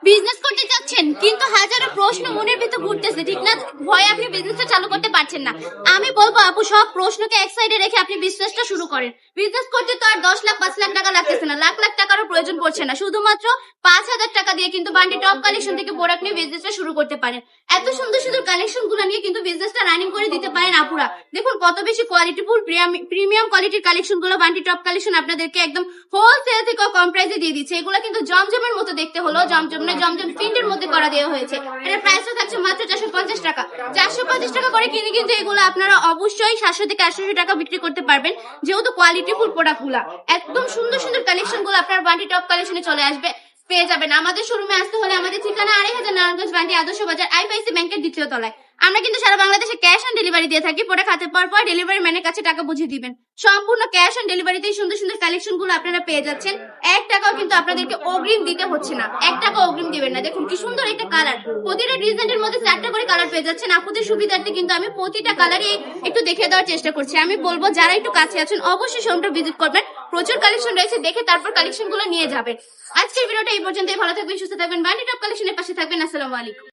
Business করতে চাচ্ছেন কিন্তু হাজারো প্রশ্ন মনের ভিতর ঘুরতেছে, ঠিক না? ভয়ে আপনি বিজনেসটা চালু করতে পারছেন না। আমি বলবো আপু, সব প্রশ্নকে এক সাইডে রেখে আপনি বিজনেসটা শুরু করেন। বিজনেস করতে তো আর 10 লাখ 5 লাখ টাকা লাগতেছে না, লাখ লাখ টাকারও প্রয়োজন পড়ছে না। শুধুমাত্র 5,000 টাকা দিয়ে কিন্তু বান্টি টপ কালেকশন থেকে প্রোডাক্ট নিয়ে বিজনেসটা শুরু করতে পারেন। এত সুন্দর সুন্দর কালেকশন গুলো নিয়ে কিন্তু বিজনেসটা রানিং করে দিতে পারেন আপুরা। দেখুন কত বেশি কোয়ালিটিফুল প্রিমিয়াম কোয়ালিটির কালেকশন গুলো বান্টি টপ কালেকশন আপনাদেরকে একদম হোলসেল থেকে কম প্রাইসে দিয়ে দিচ্ছে। এগুলো কিন্তু জমজমের মতো দেখতে হলো, জমজম প্রিন্টের মধ্যে করা দেওয়া হয়েছে। এটার প্রাইসও থাকছে মাত্র 450 টাকা। 450 টাকা করে কিনে কিন্তু এগুলো আপনারা অবশ্যই 700 থেকে 800 টাকা বিক্রি করতে পারবেন, যেহেতু কোয়ালিটিফুল প্রোডাক্ট গুলা। একদম সুন্দর সুন্দর কালেকশন গুলো আপনার বান্টি টপ কালেকশনে চলে আসবে, পেয়ে যাবেন। আমাদের শোরুমে আসতে হলে আমাদের ঠিকানা 2500 নারায়ণগঞ্জ বান্টি আদর্শ বাজার, আইপিআইসি ব্যাংকের দ্বিতীয় তলায়। আমরা কিন্তু সারা বাংলাদেশে ক্যাশ অন ডেলিভারি দিয়ে থাকি। প্রোডাক্ট হাতে পাওয়ার পর ডেলিভারি ম্যানের কাছে টাকা বুঝিয়ে দিবেন। সম্পূর্ণ ক্যাশ অন ডেলিভারিতেই সুন্দর সুন্দর কালেকশন গুলো আপনারা পেয়ে যাচ্ছেন। 1 টাকাও কিন্তু আপনাদেরকে অগ্রিম দিতে হচ্ছে না, 1 টাকা অগ্রিম দিবেন না। দেখুন কি সুন্দর একটা কালার, প্রতিটা ডিজাইনের মধ্যে 4টা করে কালার পেয়ে যাচ্ছেন। আপনাদের সুবিধার্থে কিন্তু আমি প্রতিটা কালারই একটু দেখে দেওয়ার চেষ্টা করছি। আমি বলবো যারা একটু কাছে আছেন অবশ্যই শোরুমটা ভিজিট করবেন। প্রচুর কালেকশন রয়েছে, দেখে তারপর কালেকশন গুলো নিয়ে যাবেন। আজকের ভিডিওটা এই পর্যন্তই। ভালো থাকবেন, সুস্থ থাকবেন, বান্টি টপ কালেকশনের পাশে থাকবেন। আসসালামু আলাইকুম।